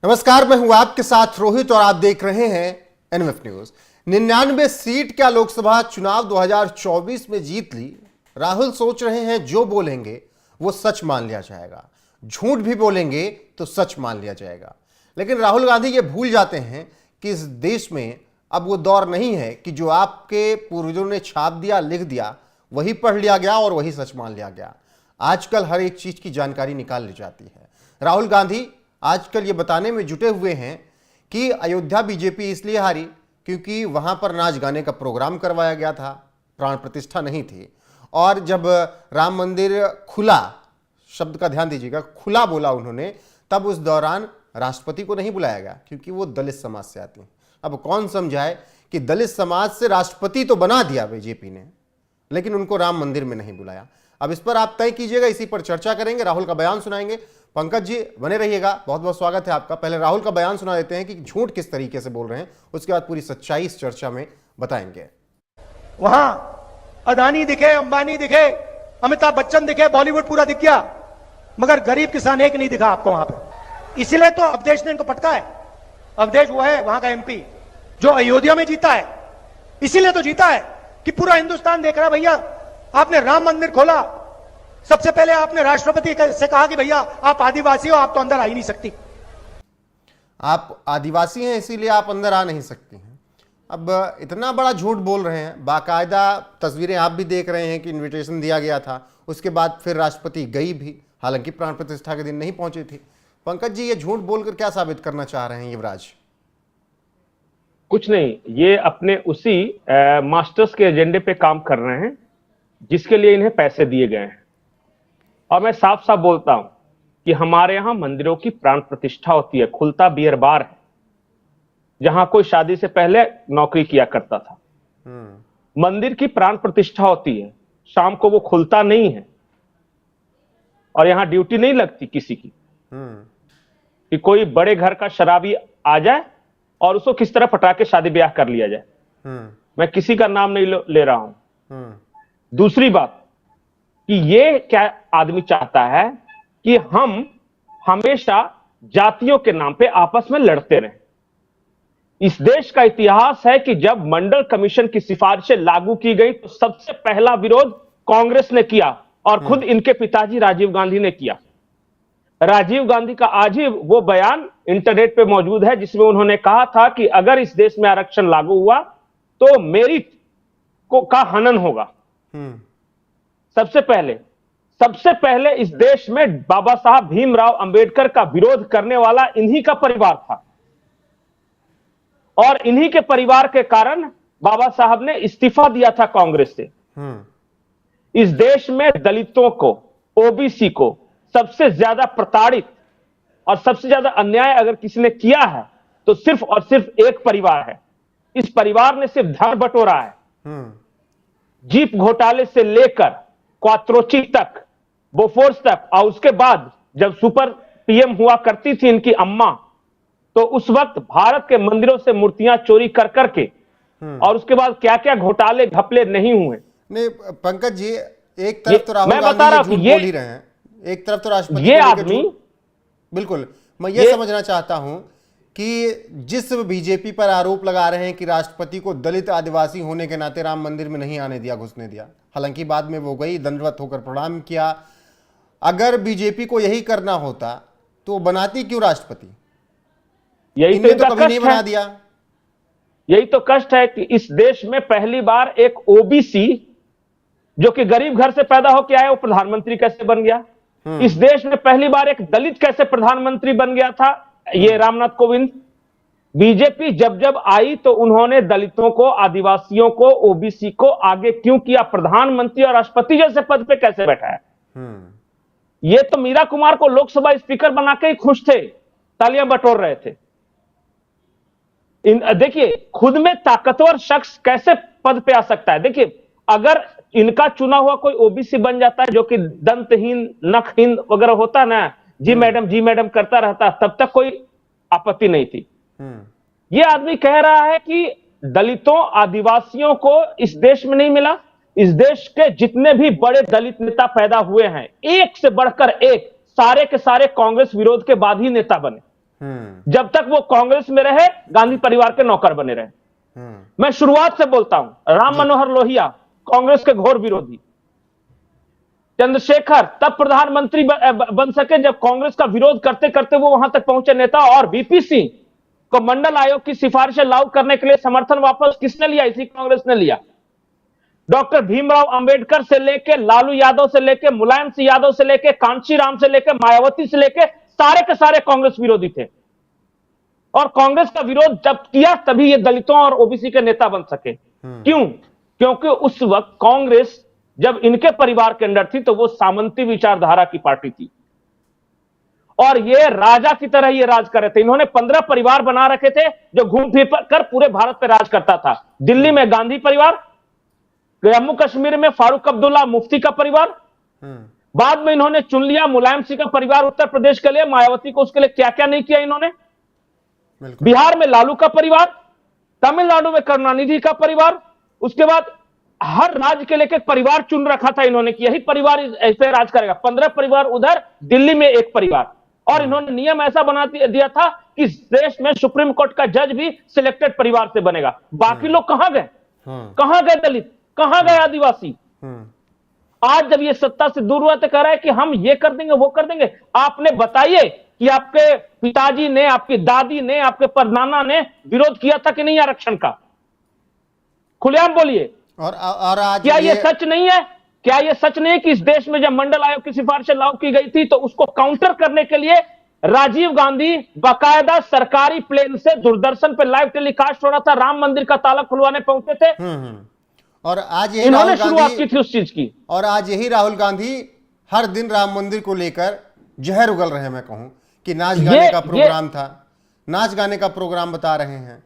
नमस्कार, मैं हूं आपके साथ रोहित और आप देख रहे हैं एनएमएफ न्यूज। 99 सीट क्या लोकसभा चुनाव 2024 में जीत ली। राहुल सोच रहे हैं जो बोलेंगे वो सच मान लिया जाएगा, झूठ भी बोलेंगे तो सच मान लिया जाएगा। लेकिन राहुल गांधी ये भूल जाते हैं कि इस देश में अब वो दौर नहीं है कि जो आपके पूर्वजों ने छाप दिया, लिख दिया, वही पढ़ लिया गया और वही सच मान लिया गया। आजकल हर एक चीज की जानकारी निकाल ली जाती है। राहुल गांधी आजकल ये बताने में जुटे हुए हैं कि अयोध्या बीजेपी इसलिए हारी क्योंकि वहां पर नाच गाने का प्रोग्राम करवाया गया था, प्राण प्रतिष्ठा नहीं थी। और जब राम मंदिर खुला, शब्द का ध्यान दीजिएगा, खुला बोला उन्होंने, तब उस दौरान राष्ट्रपति को नहीं बुलाया गया क्योंकि वो दलित समाज से आती हैं। अब कौन समझाए कि दलित समाज से राष्ट्रपति तो बना दिया बीजेपी ने, लेकिन उनको राम मंदिर में नहीं बुलाया। अब इस पर आप तय कीजिएगा, इसी पर चर्चा करेंगे, राहुल का बयान सुनाएंगे। पंकज जी बने रहिएगा, बहुत बहुत स्वागत है आपका। पहले राहुल का बयान सुना देते हैं कि झूठ किस तरीके से बोल रहे हैं, उसके बाद पूरी सच्चाई इस चर्चा में बताएंगे। वहां अदानी दिखे, अंबानी दिखे, अमिताभ बच्चन दिखे, बॉलीवुड पूरा दिख गया, मगर गरीब किसान एक नहीं दिखा आपको वहां पे। इसीलिए तो अवधेश ने इनको पटका है। अवधेश वो है वहां का एमपी जो अयोध्या में जीता है, इसीलिए तो जीता है कि पूरा हिंदुस्तान देख रहा है। भैया आपने राम मंदिर खोला, सबसे पहले आपने राष्ट्रपति से कहा कि भैया आप आदिवासी हो, आप तो अंदर आ ही नहीं सकती। आप आदिवासी हैं इसीलिए आप अंदर आ नहीं सकती हैं। अब इतना बड़ा झूठ बोल रहे हैं, बाकायदा तस्वीरें आप भी देख रहे हैं कि इनविटेशन दिया गया था, उसके बाद फिर राष्ट्रपति गई भी, हालांकि प्राण प्रतिष्ठा के दिन नहीं पहुंची थी। पंकज जी, ये झूठ बोलकर क्या साबित करना चाह रहे हैं युवराज? कुछ नहीं, ये अपने उसी मास्टर्स के एजेंडे पे काम कर रहे हैं जिसके लिए इन्हें पैसे दिए गए हैं। और मैं साफ साफ बोलता हूं कि हमारे यहां मंदिरों की प्राण प्रतिष्ठा होती है, खुलता बियर बार है जहां कोई शादी से पहले नौकरी किया करता था। मंदिर की प्राण प्रतिष्ठा होती है, शाम को वो खुलता नहीं है और यहां ड्यूटी नहीं लगती किसी की कि कोई बड़े घर का शराबी आ जाए और उसको किस तरह पटा के शादी ब्याह कर लिया जाए। मैं किसी का नाम नहीं ले रहा हूं। दूसरी बात कि ये क्या आदमी चाहता है कि हम हमेशा जातियों के नाम पे आपस में लड़ते रहें। इस देश का इतिहास है कि जब मंडल कमीशन की सिफारिशें लागू की गई तो सबसे पहला विरोध कांग्रेस ने किया और खुद इनके पिताजी राजीव गांधी ने किया। राजीव गांधी का आज ही वो बयान इंटरनेट पे मौजूद है जिसमें उन्होंने कहा था कि अगर इस देश में आरक्षण लागू हुआ तो मेरिट का हनन होगा। सबसे पहले इस देश में बाबा साहब भीमराव अंबेडकर का विरोध करने वाला इन्हीं का परिवार था और इन्हीं के परिवार के कारण बाबा साहब ने इस्तीफा दिया था कांग्रेस से। इस देश में दलितों को, ओबीसी को सबसे ज्यादा प्रताड़ित और सबसे ज्यादा अन्याय अगर किसी ने किया है तो सिर्फ और सिर्फ एक परिवार है। इस परिवार ने सिर्फ धन बटोरा है। जीप घोटाले से लेकर क्वात्रोची तक, बोफोर्स तक, और उसके बाद जब सुपर पीएम हुआ करती थी इनकी अम्मा, तो उस वक्त भारत के मंदिरों से मूर्तियां चोरी कर करके, और उसके बाद क्या क्या घोटाले घपले नहीं हुए। नहीं पंकज जी, एक तरफ तो राहुल मैं बता रहा हूं बोल ही रहे हैं, एक तरफ तो राष्ट्रपति ये आदमी, बिल्कुल मैं ये समझना चाहता हूं कि जिस बीजेपी पर आरोप लगा रहे हैं कि राष्ट्रपति को दलित आदिवासी होने के नाते राम मंदिर में नहीं आने दिया, घुसने दिया, हालांकि बाद में वो गई, दंडवत होकर प्रणाम किया। अगर बीजेपी को यही करना होता तो बनाती क्यों राष्ट्रपति? यही तो कभी नहीं बना दिया। यही तो कष्ट है कि इस देश में पहली बार एक ओबीसी जो कि गरीब घर से पैदा होकर आया वो प्रधानमंत्री कैसे बन गया। इस देश में पहली बार एक दलित कैसे प्रधानमंत्री बन गया था, ये रामनाथ कोविंद। बीजेपी जब जब आई तो उन्होंने दलितों को, आदिवासियों को, ओबीसी को आगे क्यों किया? प्रधानमंत्री और राष्ट्रपति जैसे पद पे कैसे बैठाया? ये तो मीरा कुमार को लोकसभा स्पीकर बना के ही खुश थे, तालियां बटोर रहे थे। देखिए, खुद में ताकतवर शख्स कैसे पद पे आ सकता है? देखिए, अगर इनका चुना हुआ कोई ओबीसी बन जाता है जो कि दंतहीन, नखहीन वगैरह होता ना, जी मैडम करता रहता, तब तक कोई आपत्ति नहीं थी। ये आदमी कह रहा है कि दलितों, आदिवासियों को इस देश में नहीं मिला। इस देश के जितने भी बड़े दलित नेता पैदा हुए हैं, एक से बढ़कर एक, सारे के सारे कांग्रेस विरोध के बाद ही नेता बने। जब तक वो कांग्रेस में रहे, गांधी परिवार के नौकर बने रहे। मैं शुरुआत से बोलता हूं, राम मनोहर लोहिया कांग्रेस के घोर विरोधी, चंद्रशेखर तब प्रधानमंत्री बन सके जब कांग्रेस का विरोध करते करते वो वहां तक पहुंचे नेता। और वीपी सिंह को मंडल आयोग की सिफारिशें लागू करने के लिए समर्थन वापस किसने लिया? इसी कांग्रेस ने लिया। डॉक्टर भीमराव अंबेडकर से लेके, लालू यादव से लेके, मुलायम सिंह यादव से लेके, कांची राम से लेके, मायावती से लेके, सारे के सारे कांग्रेस विरोधी थे। और कांग्रेस का विरोध जब किया तभी ये दलितों और ओबीसी के नेता बन सके। क्यों? क्योंकि उस वक्त कांग्रेस जब इनके परिवार के अंदर थी तो वो सामंती विचारधारा की पार्टी थी और ये राजा की तरह ये राज कर रहे थे। इन्होंने 15 परिवार बना रखे थे जो घूम फिर कर पूरे भारत पर राज करता था। दिल्ली में गांधी परिवार, जम्मू कश्मीर में फारूक अब्दुल्ला मुफ्ती का परिवार, बाद में इन्होंने चुन लिया मुलायम सिंह का परिवार उत्तर प्रदेश के लिए, मायावती को उसके लिए क्या क्या नहीं किया इन्होंने। बिहार में लालू का परिवार, तमिलनाडु में करुणानिधि का परिवार, उसके बाद हर राज्य के लिए एक परिवार चुन रखा था इन्होंने कि यही परिवार ऐसे राज करेगा। 15 परिवार उधर, दिल्ली में एक परिवार। और इन्होंने नियम ऐसा बना दिया था कि देश में सुप्रीम कोर्ट का जज भी सिलेक्टेड परिवार से बनेगा। बाकी लोग कहां गए? कहां गए दलित? कहां गए आदिवासी? आज जब ये सत्ता से दूर हुआ तो कह रहा है कि हम ये कर देंगे, वो कर देंगे। आपने बताइए कि आपके पिताजी ने, आपकी दादी ने, आपके परनाना ने विरोध किया था कि नहीं आरक्षण का? खुलेआम बोलिए। और आज क्या ये सच नहीं है? क्या ये सच नहीं है कि इस देश में जब मंडल आयोग की सिफारिशें लागू की गई थी तो उसको काउंटर करने के लिए राजीव गांधी बाकायदा सरकारी प्लेन से दूरदर्शन पे लाइव टेलीकास्ट हो रहा था, राम मंदिर का ताला खुलवाने पहुंचे थे। और आज यही इन्होंने शुरुआत की थी उस चीज की। और आज यही राहुल गांधी हर दिन राम मंदिर को लेकर जहर उगल रहे हैं। मैं कहूं कि नाच गाने का प्रोग्राम था, नाच गाने का प्रोग्राम बता रहे हैं,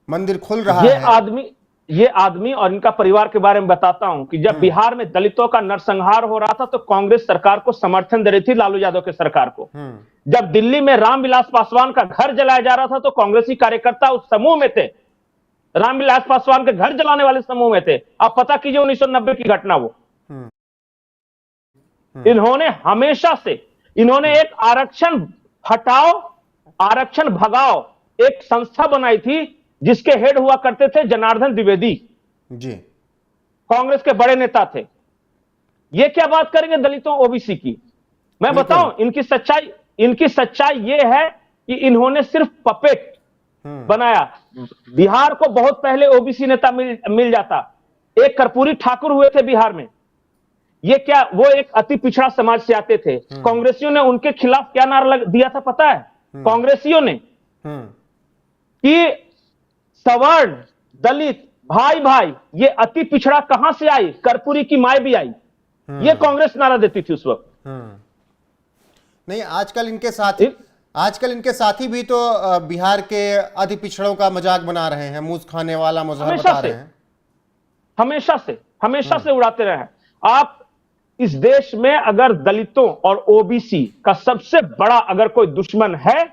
मंदिर खुल रहा है। ये आदमी और इनका परिवार के बारे में बताता हूं कि जब बिहार में दलितों का नरसंहार हो रहा था तो कांग्रेस सरकार को समर्थन दे रही थी, लालू यादव के सरकार को। जब दिल्ली में रामविलास पासवान का घर जलाया जा रहा था तो कांग्रेसी कार्यकर्ता उस समूह में थे, रामविलास पासवान के घर जलाने वाले समूह में थे। आप पता कीजिए 1990 की घटना वो। इन्होंने हमेशा से एक आरक्षण हटाओ आरक्षण भगाओ एक संस्था बनाई थी जिसके हेड हुआ करते थे जनार्दन द्विवेदी जी, कांग्रेस के बड़े नेता थे। ये क्या बात करेंगे दलितों ओबीसी की? मैं बताऊं इनकी सच्चाई ये है कि इन्होंने सिर्फ पपेट बनाया। बिहार को बहुत पहले ओबीसी नेता मिल जाता। एक कर्पूरी ठाकुर हुए थे बिहार में। ये क्या, वो एक अति पिछड़ा समाज से आते थे। कांग्रेसियों ने उनके खिलाफ क्या नारा दिया था पता है? कांग्रेसियों ने कि सवर्ण दलित भाई भाई, ये अति पिछड़ा कहां से आई? कर्पूरी की माई भी आई। ये कांग्रेस नारा देती थी उस वक्त। नहीं, आजकल इनके साथी भी तो बिहार के अति पिछड़ों का मजाक बना रहे हैं, मूस खाने वाला मजाक बता रहे हैं। हमेशा से उड़ाते रहे हैं। आप इस देश में अगर दलितों और ओबीसी का सबसे बड़ा अगर कोई दुश्मन है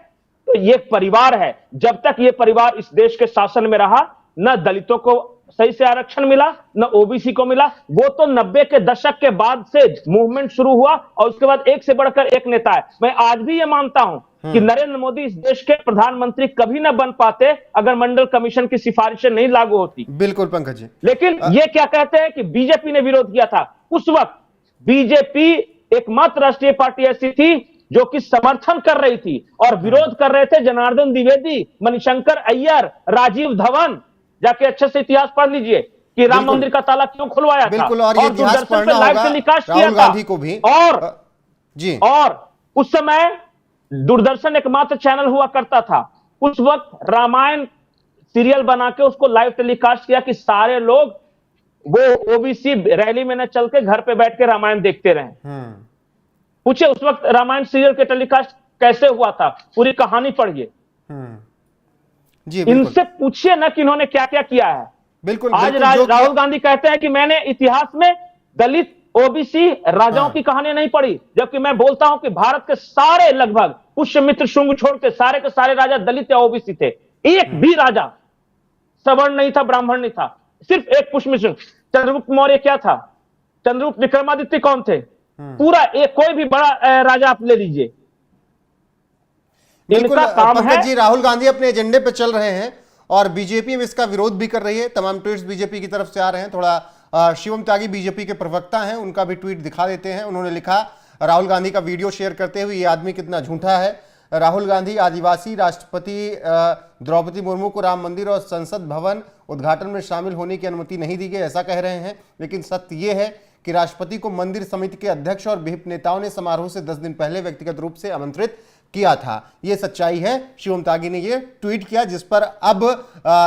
तो ये परिवार है। जब तक ये परिवार इस देश के शासन में रहा, न दलितों को सही से आरक्षण मिला, न ओबीसी को मिला। वो तो 90 के दशक के बाद से मूवमेंट शुरू हुआ और उसके बाद एक से बढ़कर एक नेता है। मैं आज भी ये मानता हूं कि नरेंद्र मोदी इस देश के प्रधानमंत्री कभी न बन पाते अगर मंडल कमीशन की सिफारिशें नहीं लागू होती। बिल्कुल पंकज जी। लेकिन ये क्या कहते हैं कि बीजेपी ने विरोध किया था। उस वक्त बीजेपी एकमात्र राष्ट्रीय पार्टी ऐसी थी जो कि समर्थन कर रही थी और विरोध कर रहे थे जनार्दन द्विवेदी, मणिशंकर अय्यर, राजीव धवन। जाके अच्छे से इतिहास पढ़ लीजिए कि राम मंदिर का ताला क्यों खुलवाया था। और ये इतिहास पढ़ना होगा राहुल गांधी को भी। और उस समय दूरदर्शन एकमात्र चैनल हुआ करता था। उस वक्त रामायण सीरियल बना के उसको लाइव टेलीकास्ट किया कि सारे लोग वो ओबीसी रैली में न चल के घर पे बैठ के रामायण देखते रहे। पूछिए उस वक्त रामायण सीरियल के टेलीकास्ट कैसे हुआ था, पूरी कहानी पढ़िए। जी, इनसे पूछिए ना कि इन्होंने क्या क्या किया है। बिल्कुल। आज राहुल गांधी कहते हैं कि मैंने इतिहास में दलित ओबीसी राजाओं की कहानी नहीं पढ़ी, जबकि मैं बोलता हूं कि भारत के सारे लगभग पुष्यमित्र शुंग छोड़ के सारे राजा दलित या ओबीसी थे। एक भी राजा सवर्ण नहीं था, ब्राह्मण नहीं था, सिर्फ एक पुष्यमित्र। चंद्रगुप्त मौर्य क्या था? चंद्रगुप्त विक्रमादित्य कौन थे? पूरा एक कोई भी बड़ा राजा आप ले लीजिए। बिल्कुल इनका काम है। पंकज जी, राहुल गांधी अपने एजेंडे पे चल रहे हैं और बीजेपी अब इसका विरोध भी कर रही है। तमाम ट्वीट्स बीजेपी की तरफ से आ रहे हैं। थोड़ा शिवम त्यागी बीजेपी के प्रवक्ता हैं, उनका भी ट्वीट दिखा देते हैं। उन्होंने लिखा, राहुल गांधी का वीडियो शेयर करते हुए, ये आदमी कितना झूठा है। राहुल गांधी आदिवासी राष्ट्रपति द्रौपदी मुर्मू को राम मंदिर और संसद भवन उद्घाटन में शामिल होने की अनुमति नहीं दी गई, ऐसा कह रहे हैं। लेकिन सत्य यह है कि राष्ट्रपति को मंदिर समिति के अध्यक्ष और विहिप नेताओं ने समारोह से 10 दिन पहले व्यक्तिगत रूप से आमंत्रित किया था। यह सच्चाई है। शिवम त्यागी ने यह ट्वीट किया, जिस पर अब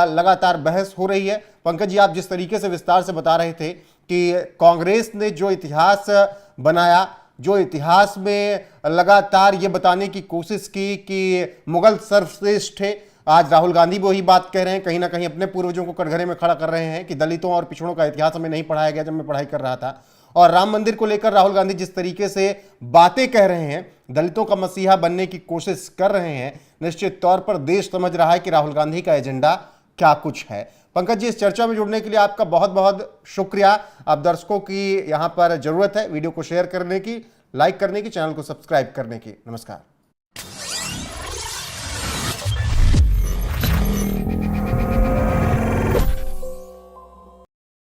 लगातार बहस हो रही है। पंकज जी, आप जिस तरीके से विस्तार से बता रहे थे कि कांग्रेस ने जो इतिहास बनाया, जो इतिहास में लगातार ये बताने की कोशिश की कि मुगल सर्वश्रेष्ठ थे, आज राहुल गांधी भी वही बात कह रहे हैं। कहीं ना कहीं अपने पूर्वजों को कटघरे में खड़ा कर रहे हैं कि दलितों और पिछड़ों का इतिहास हमें नहीं पढ़ाया गया जब मैं पढ़ाई कर रहा था। और राम मंदिर को लेकर राहुल गांधी जिस तरीके से बातें कह रहे हैं, दलितों का मसीहा बनने की कोशिश कर रहे हैं, निश्चित तौर पर देश समझ रहा है कि राहुल गांधी का एजेंडा क्या कुछ है। पंकज जी, इस चर्चा में जुड़ने के लिए आपका बहुत बहुत शुक्रिया। आप दर्शकों की यहां पर जरूरत है वीडियो को शेयर करने की, लाइक करने की, चैनल को सब्सक्राइब करने की। नमस्कार।